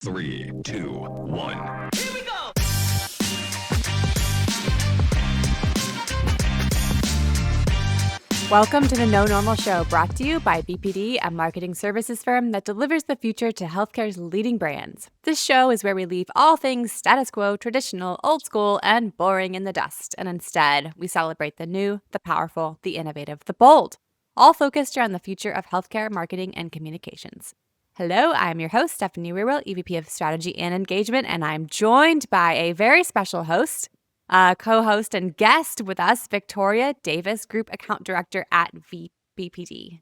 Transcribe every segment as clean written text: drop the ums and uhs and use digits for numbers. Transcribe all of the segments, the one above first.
3, 2, 1. Here we go! Welcome to the No Normal Show, brought to you by BPD, a marketing services firm that delivers the future to healthcare's leading brands. This show is where we leave all things status quo, traditional, old school, and boring in the dust. And instead, we celebrate the new, the powerful, the innovative, the bold, all focused around the future of healthcare marketing and communications. Hello, I'm your host, Stephanie Wierwille, EVP of Strategy and Engagement, and I'm joined by a very special host, co-host and guest with us, Victoria Davis, Group Account Director at BPD.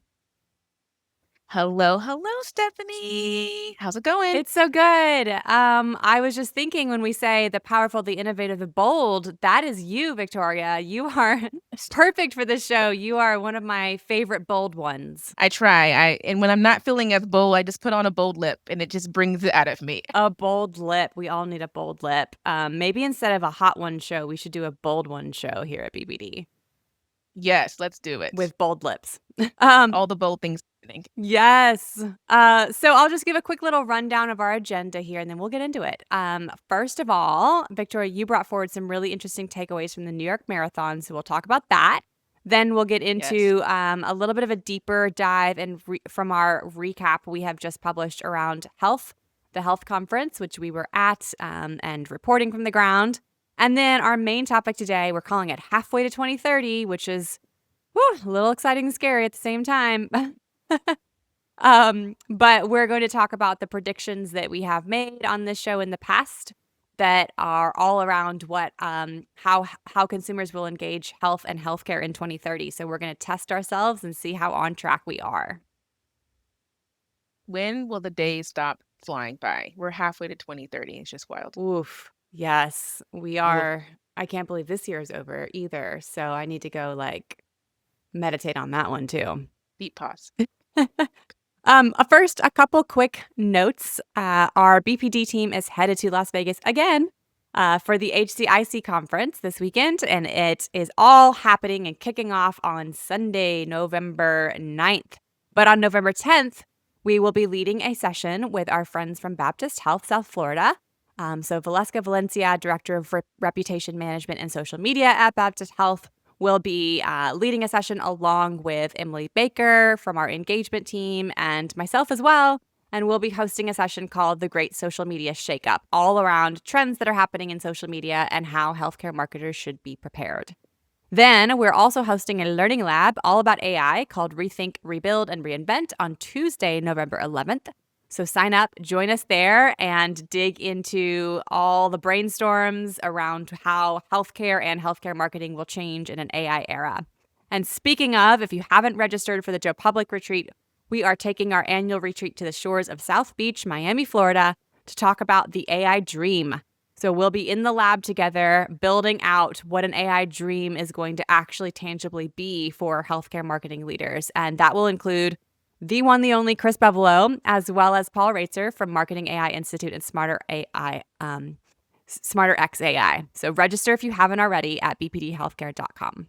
Hello, Stephanie. How's it going? It's so good. I was just thinking when we say the powerful, the innovative, the bold, that is you, Victoria. You are perfect for this show. You are one of my favorite bold ones. I try. And when I'm not feeling as bold, I just put on a bold lip and it just brings it out of me. A bold lip. We all need a bold lip. Maybe instead of a hot one show, we should do a bold one show here at BBD. Yes, let's do it. With bold lips. All the bold things happening. Yes. So I'll just give a quick little rundown of our agenda here, and then we'll get into it. First of all, Victoria, you brought forward some really interesting takeaways from the New York Marathon, so we'll talk about that. Then we'll get into a little bit of a deeper dive and from our recap we have just published around health, the health conference, which we were at, and reporting from the ground. And then our main topic today, we're calling it Halfway to 2030, which is a little exciting and scary at the same time. But we're going to talk about the predictions that we have made on this show in the past that are all around what how consumers will engage health and healthcare in 2030. So we're going to test ourselves and see how on track we are. When will the days stop flying by? We're halfway to 2030. It's just wild. Oof. Yes, we are. I can't believe this year is over either. So I need to go meditate on that one too. Deep pause. First, a couple quick notes. Our BPD team is headed to Las Vegas again for the HCIC conference this weekend, and it is all happening and kicking off on Sunday, November 9th. But on November 10th, we will be leading a session with our friends from Baptist Health, South Florida. So Valeska Valencia, Director of Reputation Management and Social Media at Baptist Health, will be leading a session along with Emily Baker from our engagement team and myself as well. And we'll be hosting a session called The Great Social Media Shakeup, all around trends that are happening in social media and how healthcare marketers should be prepared. Then we're also hosting a learning lab all about AI called Rethink, Rebuild, and Reinvent on Tuesday, November 11th. So sign up, join us there, and dig into all the brainstorms around how healthcare and healthcare marketing will change in an AI era. And speaking of, if you haven't registered for the Joe Public retreat, we are taking our annual retreat to the shores of South Beach, Miami, Florida, to talk about the AI dream. So we'll be in the lab together building out what an AI dream is going to actually tangibly be for healthcare marketing leaders. And that will include the one, the only Chris Bevolo, as well as Paul Reitzer from Marketing AI Institute and Smarter X AI. So register if you haven't already at bpdhealthcare.com.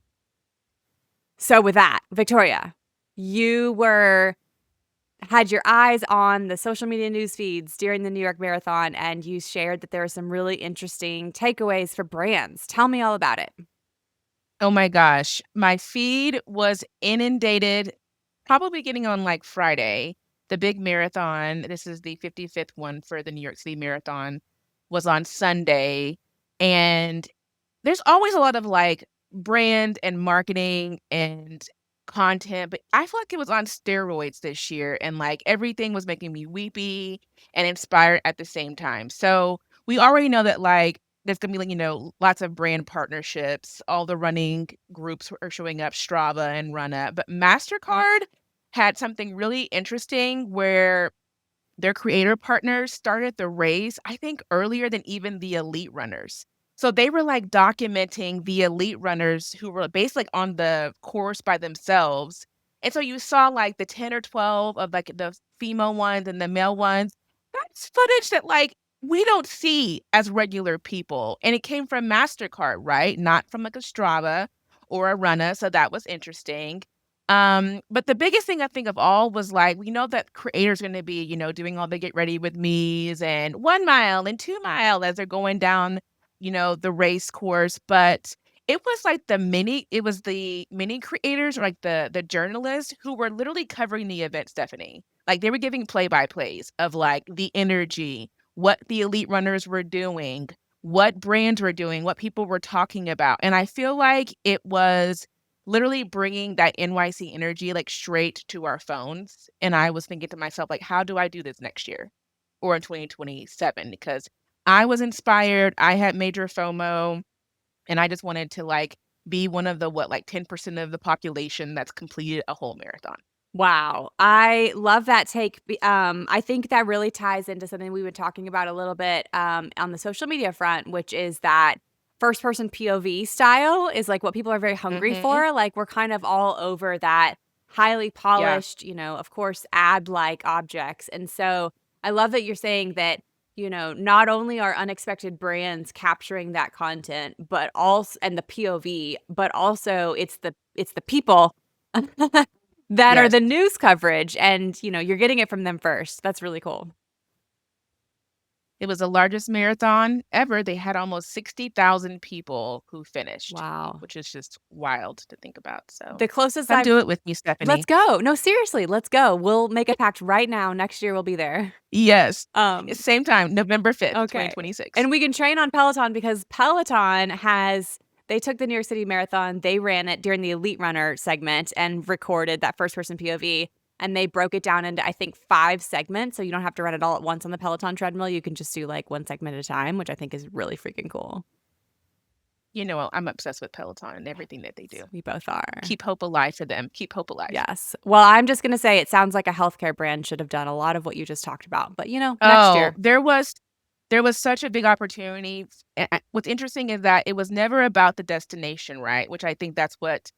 So with that, Victoria, you had your eyes on the social media news feeds during the New York Marathon, and you shared that there are some really interesting takeaways for brands. Tell me all about it. Oh my gosh. My feed was inundated, probably beginning on Friday. The big marathon, this is the 55th one for the New York City Marathon, was on Sunday. And there's always a lot of brand and marketing and content, but I feel like it was on steroids this year, and everything was making me weepy and inspired at the same time. So we already know that there's gonna be lots of brand partnerships. All the running groups are showing up, Strava and RunUp, but MasterCard had something really interesting where their creator partners started the race, I think earlier than even the elite runners. So they were documenting the elite runners who were basically on the course by themselves. And so you saw the 10 or 12 of the female ones and the male ones. That's footage that we don't see as regular people. And it came from MasterCard, right? Not from a Strava or a Runner. So that was interesting. But the biggest thing I think of all was like, we know that creators are going to be, doing all the get ready with me's and 1 mile and 2 mile as they're going down, the race course. But it was the mini creators, or like the journalists who were literally covering the event, Stephanie. Like they were giving play by plays of like the energy, what the elite runners were doing, what brands were doing, what people were talking about. And I feel like it was literally bringing that NYC energy like straight to our phones. And I was thinking to myself, like, how do I do this next year or in 2027? Because I was inspired. I had major FOMO, and I just wanted to like be one of the 10% of the population that's completed a whole marathon. Wow. I love that take. I think that really ties into something we've been talking about a little bit on the social media front, which is that first person POV style is like what people are very hungry Mm-hmm. for. Like we're kind of all over that highly Yeah. polished, of course, ad like objects. And so I love that you're saying that, not only are unexpected brands capturing that content, but also, and the POV, but also it's the people that are Yes. the news coverage, and, you're getting it from them first. That's really cool. It was the largest marathon ever. They had almost 60,000 people who finished, Wow. which is just wild to think about. So The closest come I've do it with me, Let's Stephanie. go. No, seriously, let's go. We'll make a pact right now. Next year we'll be there. Yes. Um, Same time, November 5th, okay. 2026. And we can train on Peloton because they took the New York City Marathon, they ran it during the Elite Runner segment and recorded that first person POV. And they broke it down into, I think, 5 segments. So you don't have to run it all at once on the Peloton treadmill. You can just do like one segment at a time, which I think is really freaking cool. I'm obsessed with Peloton and everything that they do. We both are. Keep hope alive for them. Keep hope alive. Yes. Well, I'm just going to say it sounds like a healthcare brand should have done a lot of what you just talked about. But, next Oh, year. there was such a big opportunity. What's interesting is that it was never about the destination, right? Which I think that's what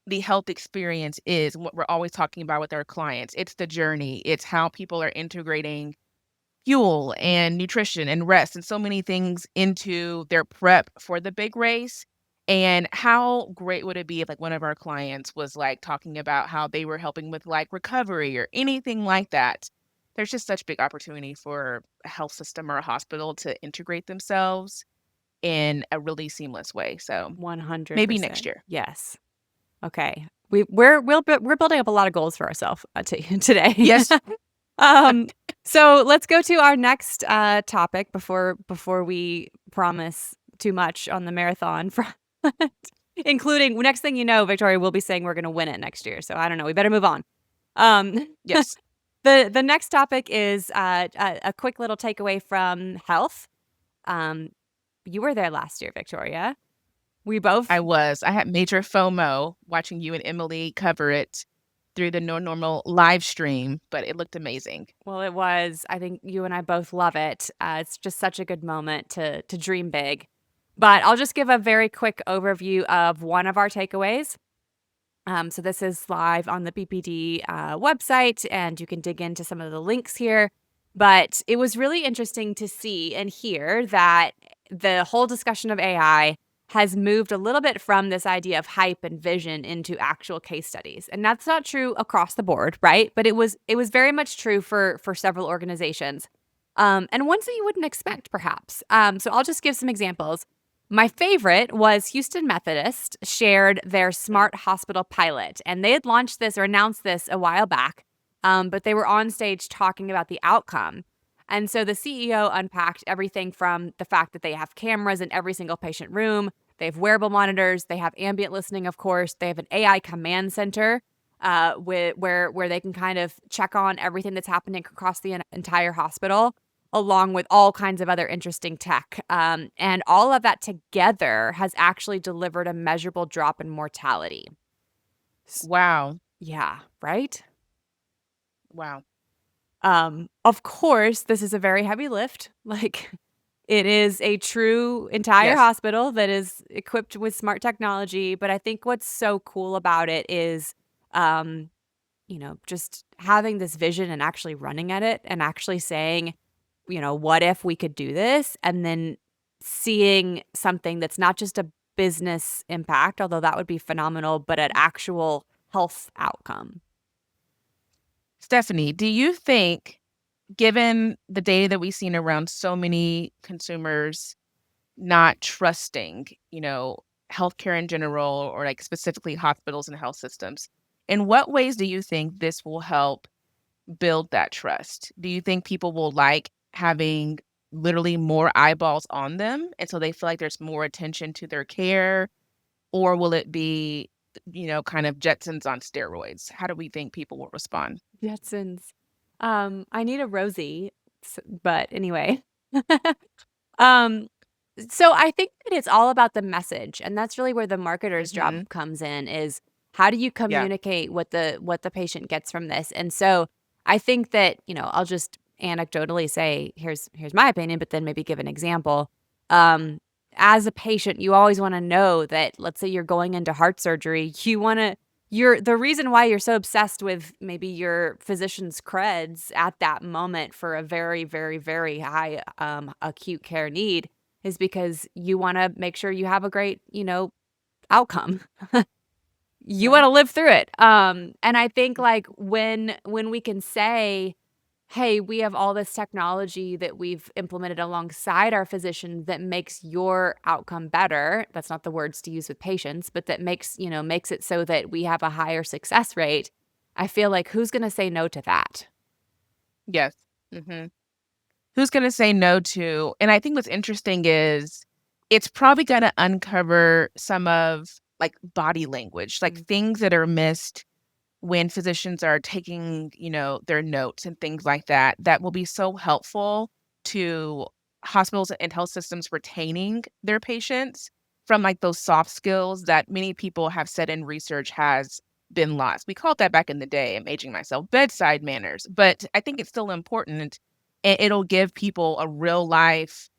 the health experience is, what we're always talking about with our clients. It's the journey. It's how people are integrating fuel and nutrition and rest and so many things into their prep for the big race. And how great would it be if like one of our clients was like talking about how they were helping with like recovery or anything like that. There's just such big opportunity for a health system or a hospital to integrate themselves in a really seamless way. So 100%. maybe next year. Yes. Okay. We're building up a lot of goals for ourselves today. Yes. So let's go to our next topic before we promise too much on the marathon front. Including, next thing you know, Victoria will be saying we're going to win it next year. So I don't know. We better move on. Yes. The next topic is a quick little takeaway from health. You were there last year, Victoria. I had major FOMO watching you and Emily cover it through the No Normal live stream, but it looked amazing. Well, it was. I think you and I both love it. It's just such a good moment to dream big. But I'll just give a very quick overview of one of our takeaways. So this is live on the BPD website, and you can dig into some of the links here. But it was really interesting to see and hear that the whole discussion of AI has moved a little bit from this idea of hype and vision into actual case studies. And that's not true across the board, right? But it was very much true for several organizations. And ones that you wouldn't expect, perhaps. So I'll just give some examples. My favorite was Houston Methodist shared their smart hospital pilot, and they had launched this or announced this a while back, but they were on stage talking about the outcome. And so the CEO unpacked everything from the fact that they have cameras in every single patient room, they have wearable monitors, they have ambient listening, of course, they have an AI command center where they can kind of check on everything that's happening across the entire hospital, along with all kinds of other interesting tech. And all of that together has actually delivered a measurable drop in mortality. Wow. Yeah, right? Wow. Of course, this is a very heavy lift. Like, it is a true entire Yes. hospital that is equipped with smart technology. But I think what's so cool about it is, just having this vision and actually running at it and actually saying, what if we could do this? And then seeing something that's not just a business impact, although that would be phenomenal, but an actual health outcome. Stephanie, do you think, given the data that we've seen around so many consumers not trusting, healthcare in general or like specifically hospitals and health systems, in what ways do you think this will help build that trust? Do you think people will like having literally more eyeballs on them and so they feel like there's more attention to their care? Or will it be, kind of Jetsons on steroids? How do we think people will respond? Jetsons. I need a Rosie, but anyway. um, so I think that it's all about the message, and that's really where the marketer's Mhm. job comes in is how do you Yeah. communicate what the patient gets from this? And so I think that, I'll just anecdotally say, here's my opinion, but then maybe give an example. Um, as a patient, you always want to know that, let's say you're going into heart surgery, you're the reason why you're so obsessed with maybe your physician's creds at that moment for a very, very, very high acute care need is because you want to make sure you have a great, outcome. You Yeah. want to live through it. And I think like when we can say, hey, we have all this technology that we've implemented alongside our physician that makes your outcome better. That's not the words to use with patients, but that makes it so that we have a higher success rate. I feel like who's going to say no to that? Yes. Mhm. Who's gonna say no to, and I think what's interesting is it's probably gonna uncover some of, like, body language, like, Mm, things that are missed when physicians are taking, their notes and things like that, that will be so helpful to hospitals and health systems retaining their patients from, like, those soft skills that many people have said in research has been lost. We called that back in the day, I'm aging myself, bedside manners, but I think it's still important, and it'll give people a real life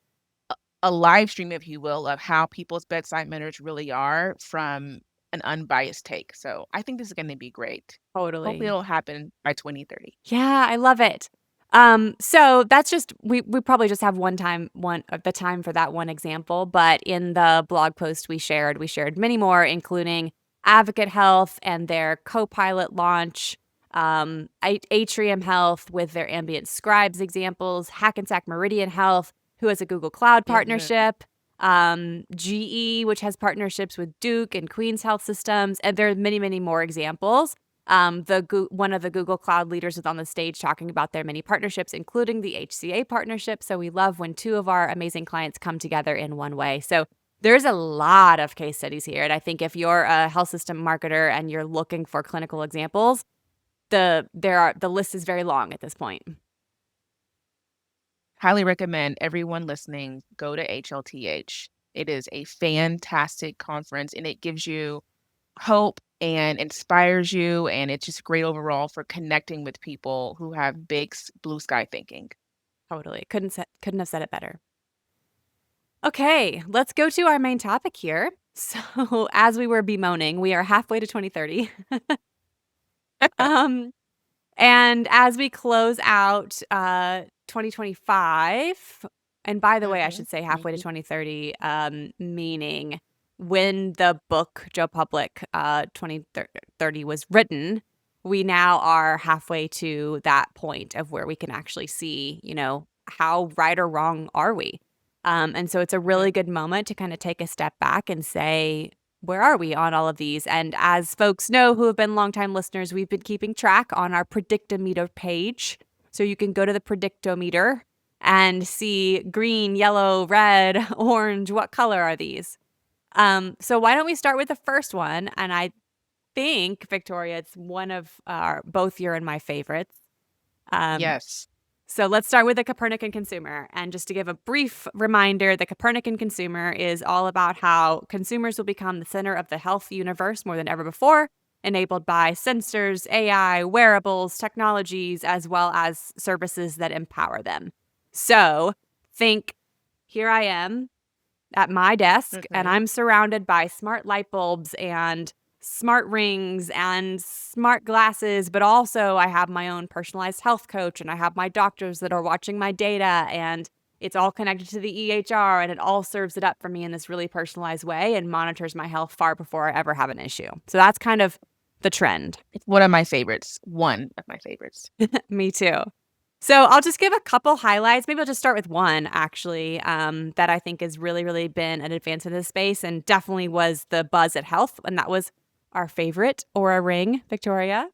a live stream, if you will, of how people's bedside manners really are from an unbiased take. So I think this is gonna be great. Hopefully totally. it'll happen by 2030. Yeah, I love it. So that's just we probably just have one of the time for that one example, but in the blog post we shared many more, including Advocate Health and their Copilot launch, Atrium Health with their ambient scribes examples, Hackensack Meridian Health, who has a Google Cloud Mhm. partnership, GE, which has partnerships with Duke and Queens Health Systems, and there are many, many more examples. One of the Google Cloud leaders was on the stage talking about their many partnerships, including the HCA partnership. So we love when two of our amazing clients come together in one way. So there's a lot of case studies here. And I think if you're a health system marketer and you're looking for clinical examples, the list is very long at this point. Highly recommend everyone listening go to HLTH. It is a fantastic conference, and it gives you hope and inspires you, and it's just great overall for connecting with people who have big blue sky thinking. Totally. Couldn't have said it better. Okay, let's go to our main topic here. So, as we were bemoaning, we are halfway to 2030. Um, And as we close out 2025, and by the way, I Mhm, should say halfway to mhm. 2030, meaning when the book Joe Public 2030 was written, we now are halfway to that point of where we can actually see, how right or wrong are we? And so it's a really Mhm. good moment to kind of take a step back and say, where are we on all of these? And as folks know who have been longtime listeners, we've been keeping track on our Predictometer page. So you can go to the Predictometer and see green, yellow, red, orange. What color are these? So why don't we start with the first one? And I think, Victoria, it's one of both your and my favorites. Um, Yes. so let's start with the Copernican consumer. And just to give a brief reminder, the Copernican consumer is all about how consumers will become the center of the health universe more than ever before, enabled by sensors, AI, wearables, technologies, as well as services that empower them. So think here I am at my desk and Mhm. I'm surrounded by smart light bulbs and smart rings and smart glasses, but also I have my own personalized health coach and I have my doctors that are watching my data and it's all connected to the EHR and it all serves it up for me in this really personalized way and monitors my health far before I ever have an issue. So that's kind of the trend. It's one of my favorites. One of my favorites. Me too. So I'll just give a couple highlights. Maybe I'll just start with one actually, that I think has really, really been an advance in this space and definitely was the buzz at Health, and that was our favorite Aura Ring, Victoria.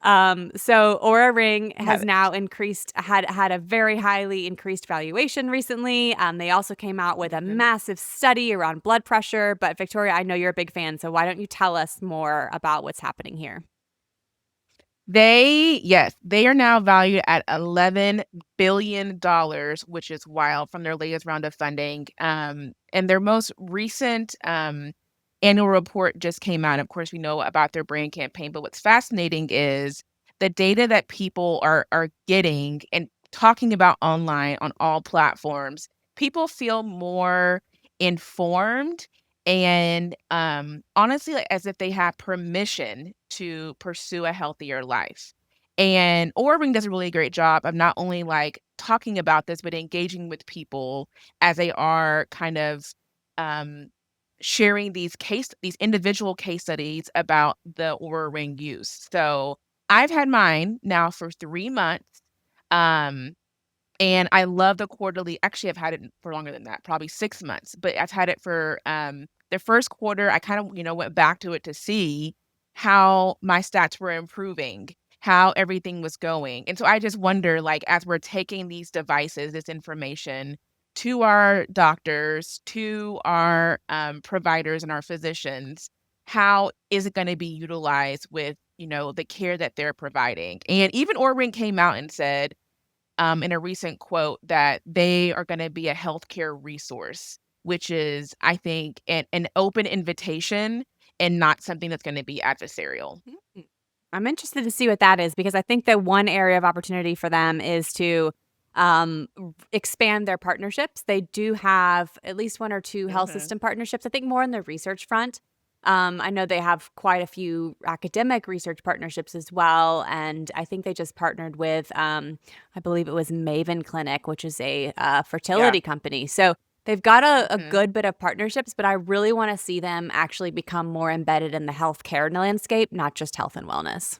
So Aura Ring has now had a very highly increased valuation recently. They also came out with a massive study around blood pressure. But Victoria, I know you're a big fan, so why don't you tell us more about what's happening here? They are now valued at $11 billion, which is wild from their latest round of funding. And their most recent annual report just came out. Of course, we know about their brand campaign, but what's fascinating is the data that people are getting and talking about online on all platforms. People feel more informed and honestly, like, as if they have permission to pursue a healthier life. And Oura Ring does a really great job of not only like talking about this, but engaging with people as they are kind of um, sharing these individual case studies about the Oura Ring use. So I've had mine now for 3 months. Um, and I love the quarterly. Actually, I've had it for longer than that, probably 6 months, but I've had it for, the first quarter. I kind of, went back to it to see how my stats were improving, how everything was going. And so I just wonder, like, as we're taking these devices, this information to our doctors, to our, providers and our physicians, how is it gonna be utilized with, the care that they're providing? And even Orin came out and said, in a recent quote that they are going to be a healthcare resource, which is, I think, an open invitation and not something that's going to be adversarial. Mm. I'm interested to see what that is because I think that one area of opportunity for them is to expand their partnerships. They do have at least one or two health Mhm. system partnerships, I think more on the research front. I know they have quite a few academic research partnerships as well. And I think they just partnered with, I believe it was Maven Clinic, which is a Yeah. fertility company. So they've got a Mhm. good bit of partnerships, but I really want to see them actually become more embedded in the healthcare landscape, not just health and wellness.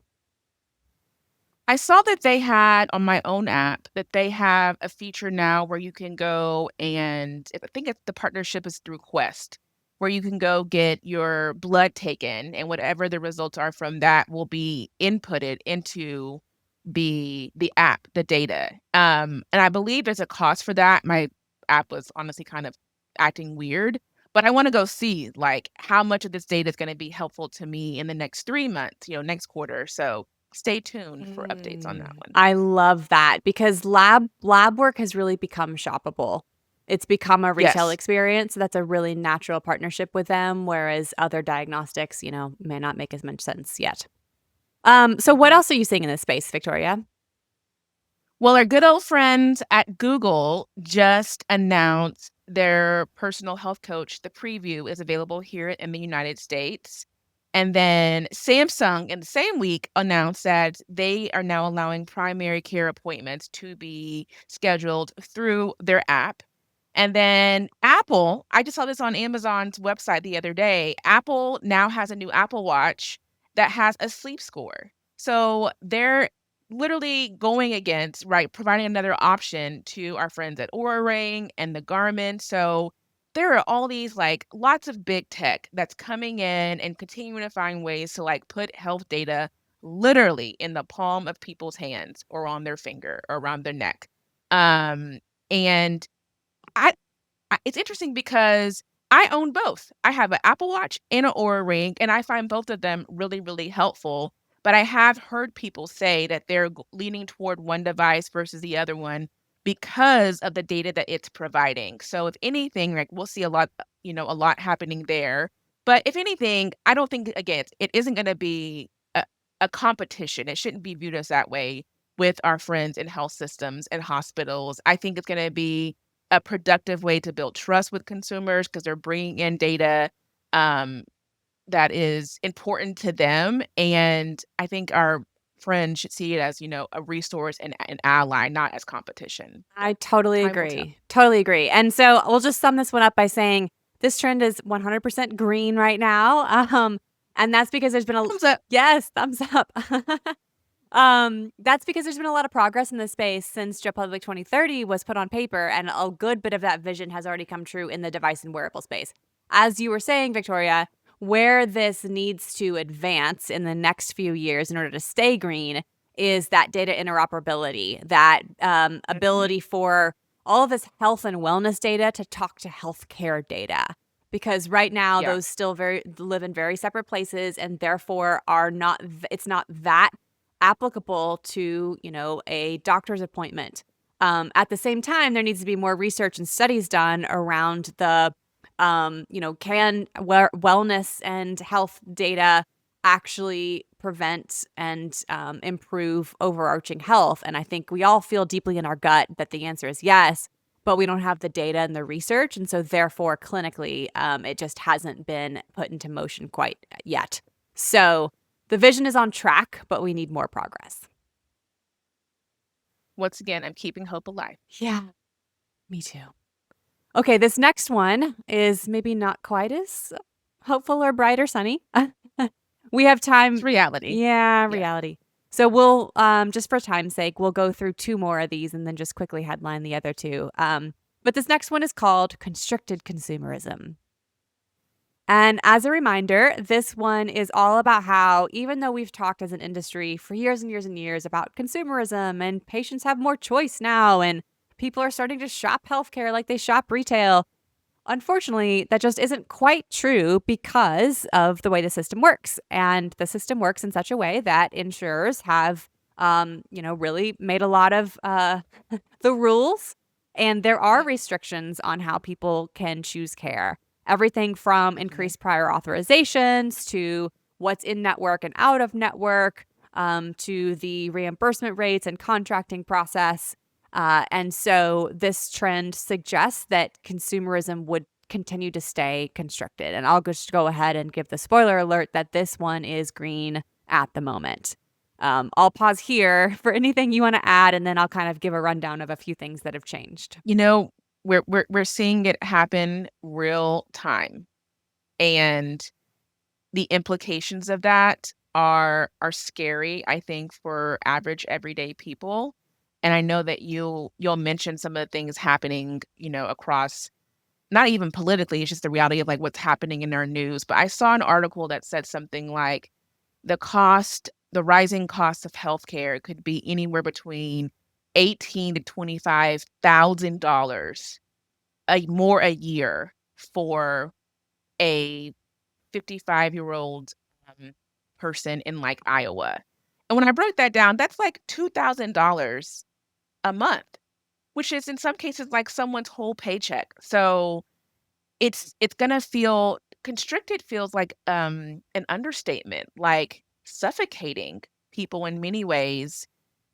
I saw that they had on my own app that they have a feature now where you can go and I think the partnership is through Quest, where you can go get your blood taken and whatever the results are from that will be inputted into the app, the data. And I believe there's a cost for that. My app was honestly kind of acting weird, but I want to go see like how much of this data is going to be helpful to me in the next 3 months, next quarter. So stay tuned for updates on that one. I love that because lab work has really become shoppable. It's become a retail Yes. experience. So that's a really natural partnership with them, whereas other diagnostics, may not make as much sense yet. So what Mhm. else are you seeing in this space, Victoria? Well, our good old friends at Google just announced their personal health coach. The preview is available here in the United States. And then Samsung in the same week announced that they are now allowing primary care appointments to be scheduled through their app. And then Apple, I just saw this on Amazon's website the other day. Apple now has a new Apple Watch that has a sleep score. So they're literally going against, right, providing another option to our friends at Oura Ring and the Garmin. So there are all these like lots of big tech that's coming in and continuing to find ways to like put health data literally in the palm of people's hands or on their finger or around their neck. And I it's interesting because I own both. I have an Apple Watch and an Oura Ring, and I find both of them really, really helpful. But I have heard people say that they're leaning toward one device versus the other one because of the data that it's providing. So if anything, like we'll see a lot happening there. But if anything, I don't think again it isn't going to be a competition. It shouldn't be viewed as that way with our friends in health systems and hospitals. I think it's going to be a productive way to build trust with consumers because they're bringing in data um, that is important to them. And I think our friends should see it as, a resource and an ally, not as competition. I But totally time will tell. agree. Totally agree. And so we'll just sum this one up by saying this trend is 100% green right now. And that's because there's been a Thumbs up. yes, thumbs up. That's because there's been a lot of progress in this space since Joe Public 2030 was put on paper, and a good bit of that vision has already come true in the device and wearable space. As you were saying, Victoria, where this needs to advance in the next few years in order to stay green is that data interoperability, that ability for all of this health and wellness data to talk to healthcare data. Because right now Yeah. those still live in very separate places and therefore are not, it's not that applicable to, a doctor's appointment. At the same time, there needs to be more research and studies done around the, can wellness and health data actually prevent and improve overarching health? And I think we all feel deeply in our gut that the answer is yes, but we don't have the data and the research. And so therefore, clinically, it just hasn't been put into motion quite yet. So the vision is on track, but we need more progress. Once again, I'm keeping hope alive. Yeah, me too. Okay, this next one is maybe not quite as hopeful or bright or sunny. We have time. It's reality. Yeah, reality. So we'll, just for time's sake, we'll go through two more of these and then just quickly headline the other two. But this next one is called constricted consumerism. And as a reminder, this one is all about how, even though we've talked as an industry for years and years and years about consumerism and patients have more choice now and people are starting to shop healthcare like they shop retail, unfortunately, that just isn't quite true because of the way the system works. And the system works in such a way that insurers have, really made a lot of the rules. And there are restrictions on how people can choose care. Everything from increased prior authorizations to what's in network and out of network, to the reimbursement rates and contracting process. And so this trend suggests that consumerism would continue to stay constricted. And I'll just go ahead and give the spoiler alert that this one is green at the moment. I'll pause here for anything you want to add, and then I'll kind of give a rundown of a few things that have changed. We're seeing it happen real time, and the implications of that are scary, I think, for average everyday people. And I know that you'll mention some of the things happening, across, not even politically, it's just the reality of like what's happening in our news. But I saw an article that said something like the rising cost of healthcare could be anywhere between $18,000 to $25,000 more a year for a 55-year-old person in like Iowa. And when I broke that down, that's like $2,000 a month, which is in some cases like someone's whole paycheck. So it's gonna feel constricted, feels like an understatement, like suffocating people in many ways.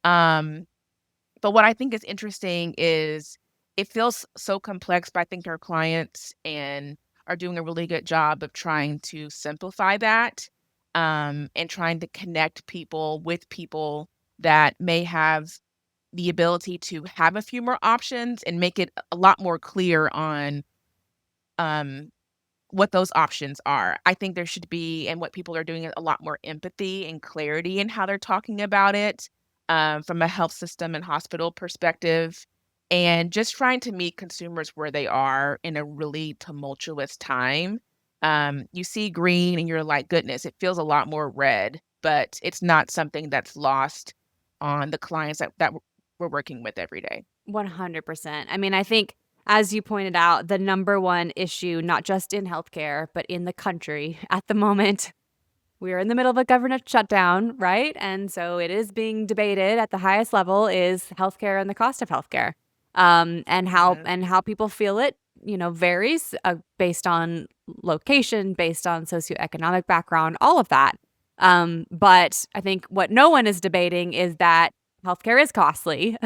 But what I think is interesting is it feels so complex, but I think our clients are doing a really good job of trying to simplify that, and trying to connect people with people that may have the ability to have a few more options and make it a lot more clear on what those options are. I think there should be, and what people are doing, a lot more empathy and clarity in how they're talking about it, from a health system and hospital perspective, and just trying to meet consumers where they are in a really tumultuous time. You see green and you're like, goodness, it feels a lot more red, but it's not something that's lost on the clients that we're working with every day. 100%. I mean, I think, as you pointed out, the number one issue, not just in healthcare, but in the country at the moment, we're in the middle of a government shutdown, right? And so it is being debated at the highest level is healthcare and the cost of healthcare, and how people feel it, varies based on location, based on socioeconomic background, all of that. But I think what no one is debating is that healthcare is costly.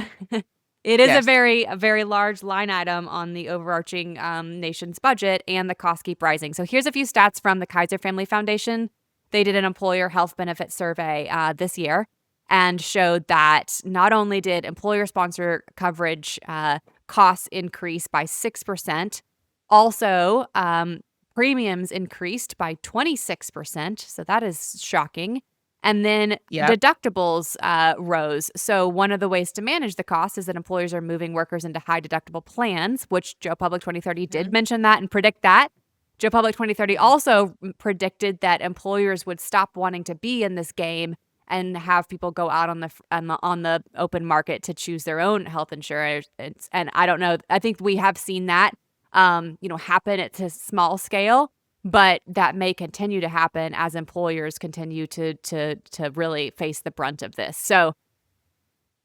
It is Yes. a very large line item on the overarching nation's budget, and the costs keep rising. So here's a few stats from the Kaiser Family Foundation. They did an employer health benefit survey this year and showed that not only did employer sponsor coverage costs increase by 6%, also premiums increased by 26%. So that is shocking. And then Yep. deductibles rose. So one of the ways to manage the cost is that employers are moving workers into high deductible plans, which Joe Public 2030 did Mhm. mention that and predict that. Joe Public 2030 Mhm. also predicted that employers would stop wanting to be in this game and have people go out on the open market to choose their own health insurance. And I don't know. I think we have seen that happen at a small scale, but that may continue to happen as employers continue to really face the brunt of this. So,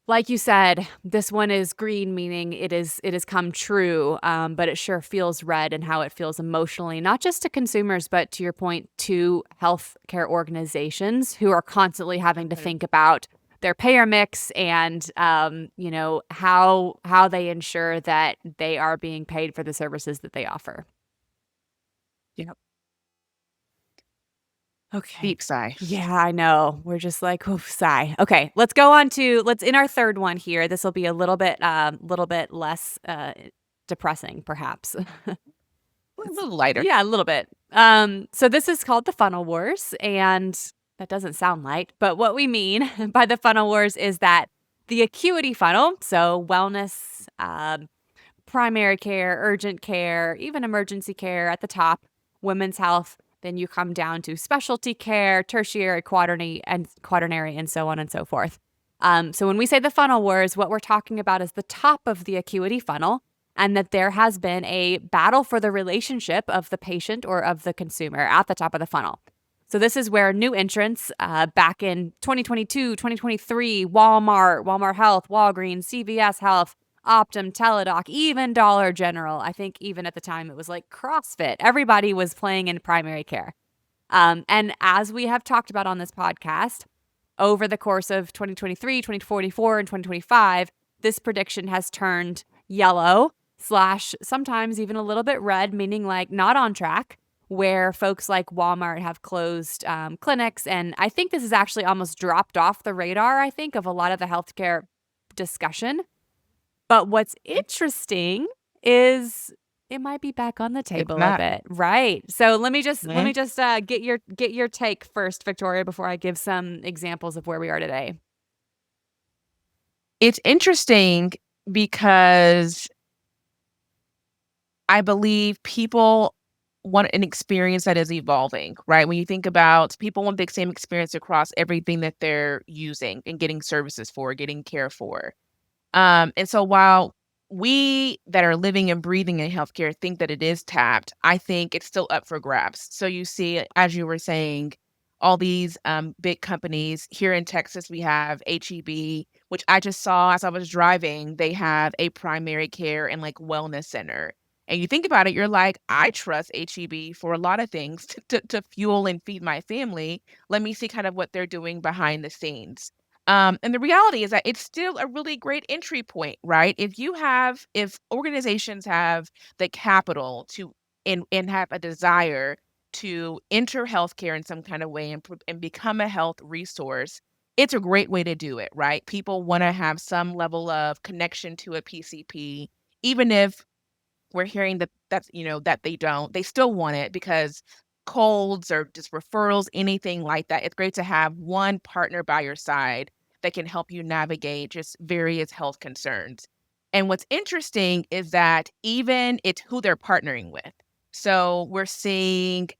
like you said, this one is green, meaning it has come true, but it sure feels red in how it feels emotionally, not just to consumers, but to your point, to healthcare organizations who are constantly having to think about their payer mix and how they ensure that they are being paid for the services that they offer. Yep. Okay. Deep sigh. Yeah, I know. We're just like, oof, sigh. Okay, let's in our third one here. This will be a little bit less depressing, perhaps. A little lighter. Yeah, a little bit. So this is called the Funnel Wars, and that doesn't sound light, but what we mean by the Funnel Wars is that the acuity funnel, so wellness, primary care, urgent care, even emergency care at the top, women's health. Then you come down to specialty care, tertiary, quaternary, and so on and so forth. So when we say the funnel wars, what we're talking about is the top of the acuity funnel, and that there has been a battle for the relationship of the patient or of the consumer at the top of the funnel. So this is where new entrants back in 2022, 2023, Walmart Health, Walgreens, CVS Health, Optum, Teladoc, even Dollar General. I think even at the time it was like CrossFit. Everybody was playing in primary care. And as we have talked about on this podcast, over the course of 2023, 2044, and 2025, this prediction has turned yellow / sometimes even a little bit red, meaning like not on track, where folks like Walmart have closed clinics. And I think this has actually almost dropped off the radar, I think, of a lot of the healthcare discussion. But what's interesting is it might be back on the It's table a not. bit, right? So let me just Mhm. get your take first, Victoria, before I give some examples of where we are today. It's interesting because I believe people want an experience that is evolving, right? When you think about people want the same experience across everything that they're using and getting services for, getting care for. And so while we that are living and breathing in healthcare think that it is tapped, I think it's still up for grabs. So you see, as you were saying, all these big companies here in Texas, we have HEB, which I just saw as I was driving. They have a primary care and like wellness center. And you think about it, you're like, I trust HEB for a lot of things to fuel and feed my family. Let me see kind of what they're doing behind the scenes. And the reality is that it's still a really great entry point, right? If organizations have the capital to and have a desire to enter healthcare in some kind of way and become a health resource, it's a great way to do it, right? People want to have some level of connection to a PCP, even if we're hearing that they don't. They still want it because colds or just referrals, anything like that. It's great to have one partner by your side that can help you navigate just various health concerns. And what's interesting is that even it's who they're partnering with. So we're seeing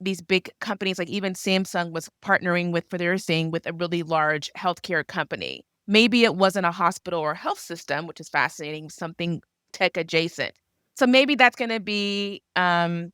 these big companies, like even Samsung was partnering with, for their saying, with a really large healthcare company. Maybe it wasn't a hospital or health system, which is fascinating, something tech adjacent. So maybe that's going to be kind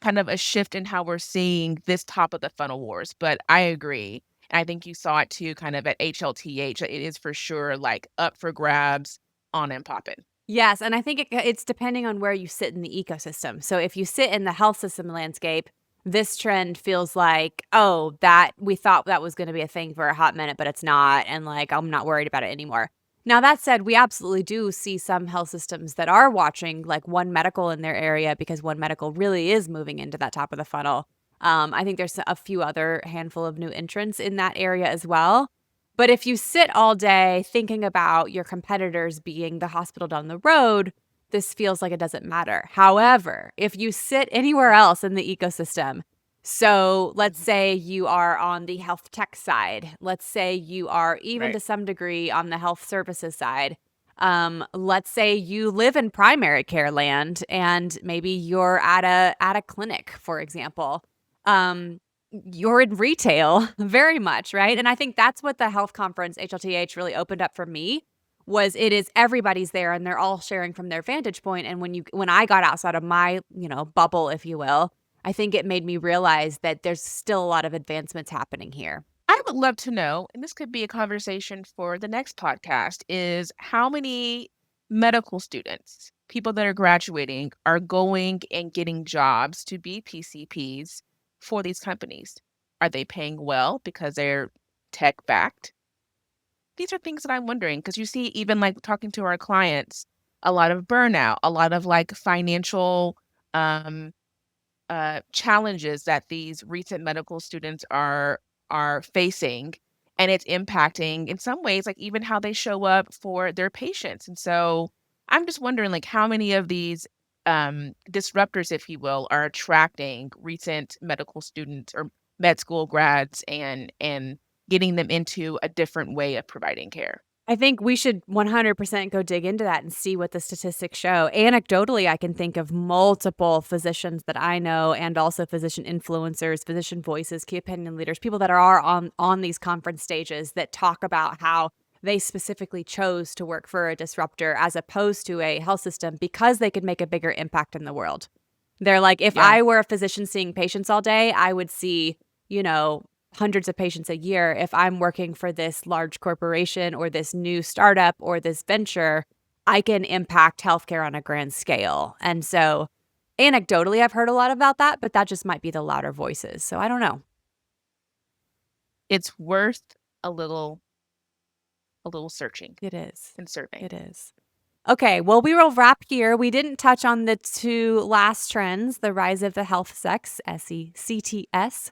of a shift in how we're seeing this top of the funnel wars. But I agree. And I think you saw it too, kind of at HLTH. It is for sure like up for grabs, on and popping. Yes, and I think it's depending on where you sit in the ecosystem. So if you sit in the health system landscape, this trend feels like, oh, that we thought that was going to be a thing for a hot minute, but it's not. And like, I'm not worried about it anymore. Now, that said, we absolutely do see some health systems that are watching like One Medical in their area because One Medical really is moving into that top of the funnel. I think there's a few other handful of new entrants in that area as well. But if you sit all day thinking about your competitors being the hospital down the road, this feels like it doesn't matter. However, if you sit anywhere else in the ecosystem, so let's say you are on the health tech side, let's say you are even to some degree on the health services side. Let's say you live in primary care land and maybe you're at a clinic, for example. You're in retail very much, right? And I think that's what the health conference HLTH really opened up for me was it is everybody's there and they're all sharing from their vantage point. And when I got outside of my, bubble, if you will, I think it made me realize that there's still a lot of advancements happening here. I would love to know, and this could be a conversation for the next podcast, is how many medical students, people that are graduating, are going and getting jobs to be PCPs for these companies? Are they paying well because they're tech backed? These are things that I'm wondering because you see, even like talking to our clients, a lot of burnout, a lot of like financial um, challenges that these recent medical students are facing, and it's impacting in some ways like even how they show up for their patients. And so I'm just wondering like how many of these disruptors, if you will, are attracting recent medical students or med school grads and getting them into a different way of providing care. I think we should 100% go dig into that and see what the statistics show. Anecdotally, I can think of multiple physicians that I know and also physician influencers, physician voices, key opinion leaders, people that are on these conference stages that talk about how they specifically chose to work for a disruptor as opposed to a health system because they could make a bigger impact in the world. They're like, if I were a physician seeing patients all day, I would see, hundreds of patients a year. If I'm working for this large corporation or this new startup or this venture, I can impact healthcare on a grand scale. And so anecdotally, I've heard a lot about that, but that just might be the louder voices. So I don't know. It's worth a little searching. It is. And surveying. It is. Okay, well, we will wrap here. We didn't touch on the two last trends, the rise of the health sex, SECTS,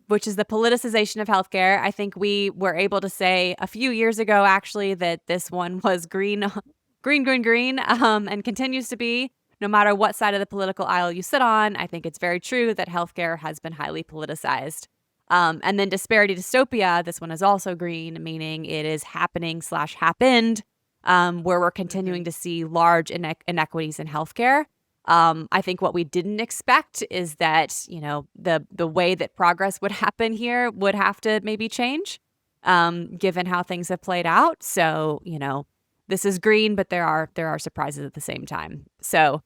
which is the politicization of healthcare. I think we were able to say a few years ago, actually, that this one was green, and continues to be, no matter what side of the political aisle you sit on. I think it's very true that healthcare has been highly politicized. And then disparity dystopia, this one is also green, meaning it is happening/happened, where we're continuing to see large inequities in healthcare. I think what we didn't expect is that, the way that progress would happen here would have to maybe change, given how things have played out. So, this is green, but there are surprises at the same time. So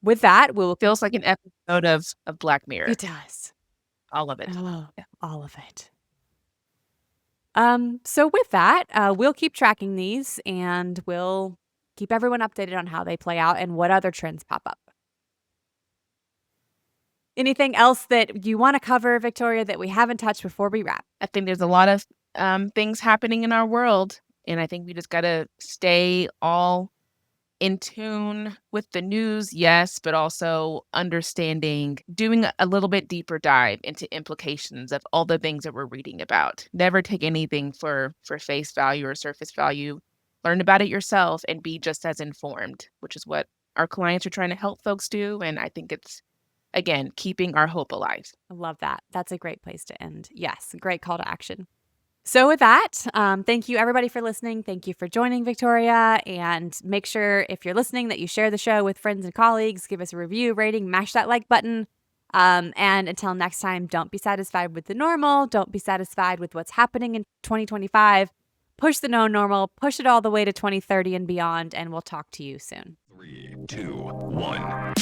with that, feels like an episode of Black Mirror. It does. All of it. Oh, all of it. So with that, we'll keep tracking these and we'll keep everyone updated on how they play out and what other trends pop up. Anything else that you want to cover, Victoria, that we haven't touched before we wrap? I think there's a lot of things happening in our world, and I think we just got to stay all in tune with the news, yes, but also understanding, doing a little bit deeper dive into implications of all the things that we're reading about. Never take anything for face value or surface value. Learn about it yourself and be just as informed, which is what our clients are trying to help folks do. And I think it's, again, keeping our hope alive. I love that. That's a great place to end. Yes, great call to action. So with that, thank you everybody for listening. Thank you for joining, Victoria. And make sure if you're listening that you share the show with friends and colleagues, give us a review, rating, mash that like button. And until next time, don't be satisfied with the normal. Don't be satisfied with what's happening in 2025. Push the no normal, push it all the way to 2030 and beyond, and we'll talk to you soon. 3, 2, 1.